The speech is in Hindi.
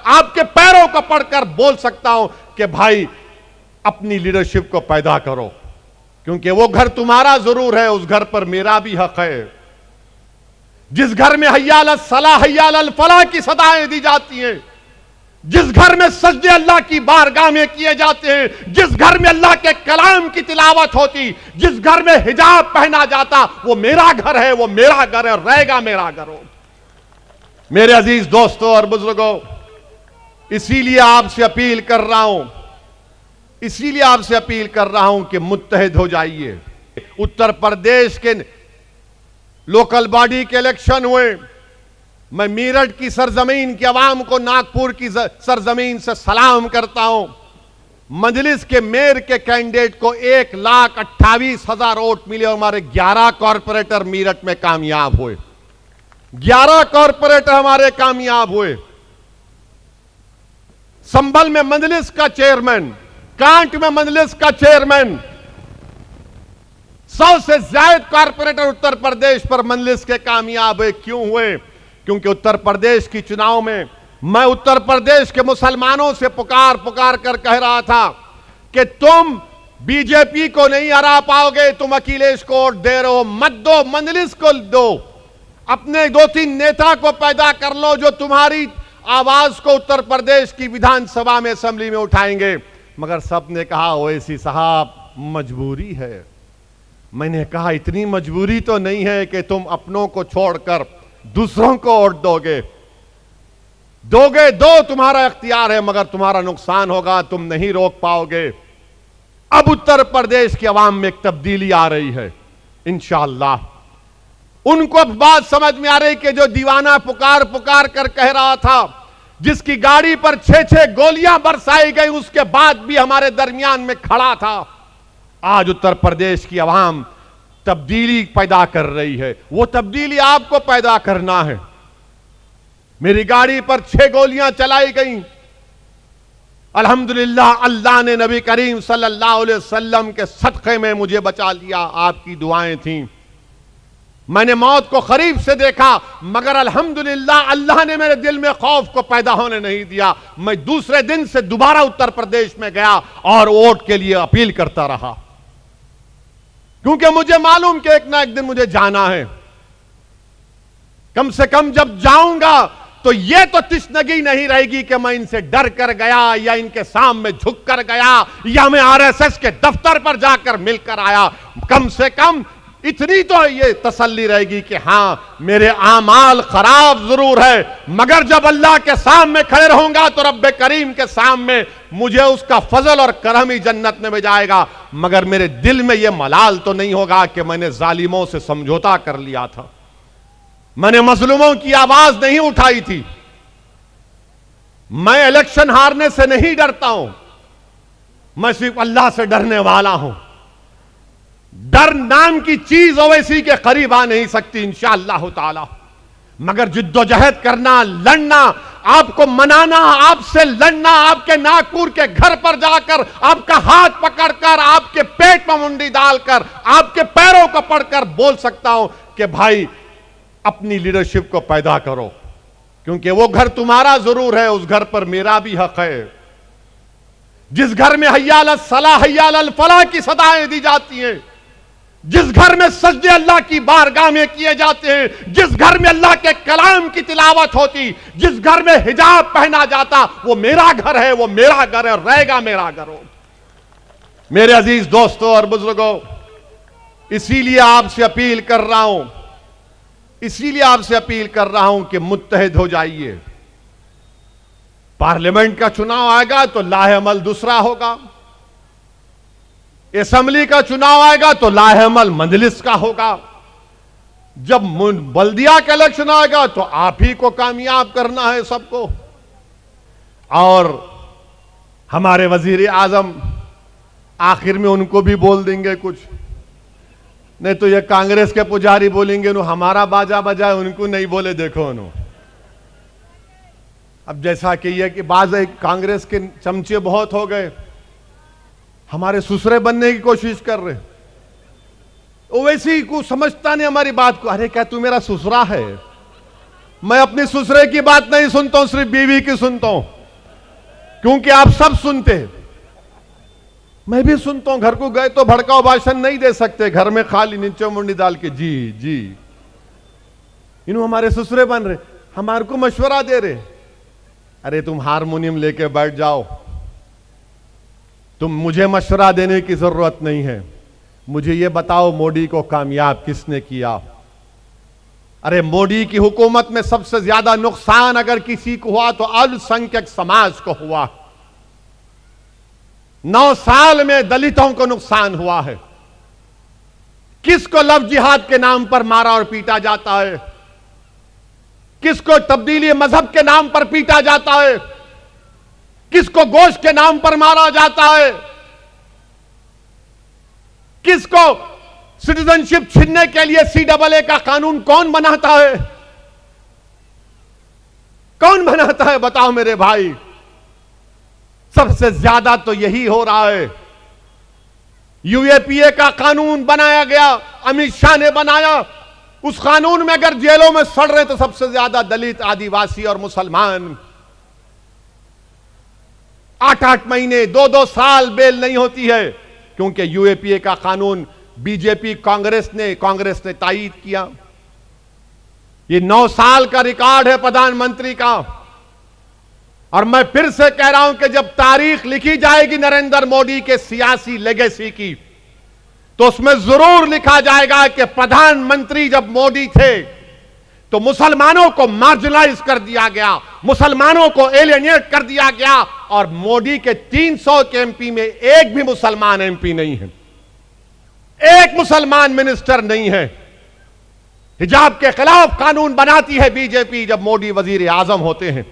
आपके पैरों को पढ़कर बोल सकता हूं कि भाई अपनी लीडरशिप को पैदा करो, क्योंकि वो घर तुम्हारा जरूर है, उस घर पर मेरा भी हक है। जिस घर में हय्या अल सलाह हय्या अल फलाह की सदाएं दी जाती हैं, जिस घर में सजदे अल्लाह की बारगाह में किए जाते हैं, जिस घर में अल्लाह के कलाम की तिलावत होती, जिस घर में हिजाब पहना जाता, वो मेरा घर है, वो मेरा घर है, रहेगा मेरा घर हो। मेरे अजीज दोस्तों और बुजुर्गों, इसीलिए आपसे अपील कर रहा हूं कि मुत्तहिद हो जाइए। उत्तर प्रदेश के लोकल बॉडी के इलेक्शन हुए, मैं मीरठ की सरजमीन की आवाम को नागपुर की सरजमीन से सलाम करता हूं। मजलिस के मेयर के कैंडिडेट को 1,28,000 वोट मिले और हमारे 11 कॉरपोरेटर मीरठ में कामयाब हुए। 11 कॉरपोरेटर हमारे कामयाब हुए। संभल में मजलिस का चेयरमैन, कांट में मजलिस का चेयरमैन, 100 से ज्यादा कॉरपोरेटर उत्तर प्रदेश पर मजलिस के कामयाब हुए। क्यों हुए? क्योंकि उत्तर प्रदेश की चुनाव में मैं उत्तर प्रदेश के मुसलमानों से पुकार कर कह रहा था कि तुम बीजेपी को नहीं हरा पाओगे, तुम अखिलेश को वोट दे रहे हो, मत दो, मजलिस को दो, अपने 2-3 नेता को पैदा कर लो जो तुम्हारी आवाज को उत्तर प्रदेश की विधानसभा में, असेंबली में उठाएंगे। मगर सबने कहा ओवैसी साहब मजबूरी है। मैंने कहा इतनी मजबूरी तो नहीं है कि तुम अपनों को छोड़कर दूसरों को वोट दोगे, दो तुम्हारा इख्तियार है, मगर तुम्हारा नुकसान होगा, तुम नहीं रोक पाओगे। अब उत्तर प्रदेश की आवाम में एक तब्दीली आ रही है इंशाअल्लाह। उनको अब बात समझ में आ रही कि जो दीवाना पुकार कर कह रहा था, जिसकी गाड़ी पर 6-6 गोलियां बरसाई गई, उसके बाद भी हमारे दरमियान में खड़ा था। आज उत्तर प्रदेश की आवाम तब्दीली पैदा कर रही है। वो तब्दीली आपको पैदा करना है। मेरी गाड़ी पर 6 गोलियां चलाई गई, अल्हम्दुलिल्लाह अल्लाह ने नबी करीम सल्लल्लाहु अलैहि वसल्लम के सदक़े में मुझे बचा लिया। आपकी दुआएं थीं। मैंने मौत को करीब से देखा, मगर अल्हम्दुलिल्लाह अल्लाह ने मेरे दिल में खौफ को पैदा होने नहीं दिया। मैं दूसरे दिन से दोबारा उत्तर प्रदेश में गया और वोट के लिए अपील करता रहा, क्योंकि मुझे मालूम कि एक ना एक दिन मुझे जाना है। कम से कम जब जाऊंगा तो यह तो तिश्नगी नहीं रहेगी कि मैं इनसे डर कर गया या इनके सामने झुक कर गया या मैं आरएसएस के दफ्तर पर जाकर मिलकर आया। कम से कम इतनी तो ये तसल्ली रहेगी कि हां मेरे आमाल खराब जरूर है, मगर जब अल्लाह के सामने खड़े रहूंगा तो रब्बे करीम के सामने मुझे उसका फजल और करम ही जन्नत में जाएगा। मगर मेरे दिल में यह मलाल तो नहीं होगा कि मैंने जालिमों से समझौता कर लिया था, मैंने मजलूमों की आवाज नहीं उठाई थी। मैं इलेक्शन हारने से नहीं डरता हूं, मैं सिर्फ अल्लाह से डरने वाला हूं। डर नाम की चीज ओवैसी के करीब आ नहीं सकती इंशाअल्लाह ताला, मगर जिद्दोजहद करना, लड़ना, आपको मनाना, आपसे लड़ना, आपके नागपुर के घर पर जाकर आपका हाथ पकड़कर, आपके पेट में मुंडी डालकर, आपके पैरों को पढ़कर बोल सकता हूं कि भाई अपनी लीडरशिप को पैदा करो, क्योंकि वो घर तुम्हारा जरूर है, उस घर पर मेरा भी हक है। जिस घर में हय्या अल सलाह हय्या अल फलाह की सदाएं दी जाती हैं, जिस घर में सजदे अल्लाह की बारगाह में किए जाते हैं, जिस घर में अल्लाह के कलाम की तिलावत होती, जिस घर में हिजाब पहना जाता, वो मेरा घर है, वो मेरा घर है, रहेगा मेरा घर हो। मेरे अजीज दोस्तों और बुजुर्गों, इसीलिए आपसे अपील कर रहा हूं कि मुत्तहिद हो जाइए। पार्लियामेंट का चुनाव आएगा तो लाहे अमल दूसरा होगा, असेंबली का चुनाव आएगा तो लाहे अमल मजलिस का होगा, जब बल्दिया का इलेक्शन आएगा तो आप ही को कामयाब करना है सबको। और हमारे वजीर आजम आखिर में उनको भी बोल देंगे कुछ, नहीं तो ये कांग्रेस के पुजारी बोलेंगे नो हमारा बाजा बजाए, उनको नहीं बोले देखो नो। अब जैसा कि ये कि बाज कांग्रेस के चमचे बहुत हो गए, हमारे ससुरे बनने की कोशिश कर रहे, ओवैसी को समझता नहीं हमारी बात को। अरे क्या तू मेरा ससुरा है? मैं अपनी ससुरे की बात नहीं सुनता हूं, सिर्फ बीवी की सुनता हूं, क्योंकि आप सब सुनते हैं, मैं भी सुनता हूं। घर को गए तो भड़काऊ भाषण नहीं दे सकते, घर में खाली नीचे मुंडी डाल के जी जी। इन्हों हमारे ससुरे बन रहे, हमारे को मशवरा दे रहे, अरे तुम हारमोनियम लेके बैठ जाओ, तुम मुझे मशवरा देने की जरूरत नहीं है, मुझे ये बताओ मोदी को कामयाब किसने किया। अरे मोदी की हुकूमत में सबसे ज्यादा नुकसान अगर किसी को हुआ तो अल्पसंख्यक समाज को हुआ। 9 साल में दलितों को नुकसान हुआ है। किसको लव जिहाद के नाम पर मारा और पीटा जाता है, किसको तब्दीली मजहब के नाम पर पीटा जाता है, किसको गोश्त के नाम पर मारा जाता है, किसको सिटीजनशिप छीनने के लिए CAA का कानून कौन बनाता है, कौन बनाता है बताओ मेरे भाई। सबसे ज्यादा तो यही हो रहा है। UAPA का कानून बनाया गया, अमित शाह ने बनाया, उस कानून में अगर जेलों में सड़ रहे तो सबसे ज्यादा दलित, आदिवासी और मुसलमान। 8-8 महीने 2-2 साल बेल नहीं होती है, क्योंकि UAPA का कानून बीजेपी कांग्रेस ने तायीद किया। ये 9 साल का रिकॉर्ड है प्रधानमंत्री का। और मैं फिर से कह रहा हूं कि जब तारीख लिखी जाएगी नरेंद्र मोदी के सियासी लेगेसी की, तो उसमें जरूर लिखा जाएगा कि प्रधानमंत्री जब मोदी थे तो मुसलमानों को मार्जिनलाइज कर दिया गया, मुसलमानों को एलियनेट कर दिया गया, और मोदी के 300 के MP में एक भी मुसलमान MP नहीं है, एक मुसलमान मिनिस्टर नहीं है। हिजाब के खिलाफ कानून बनाती है बीजेपी जब मोदी वजीर आजम होते हैं।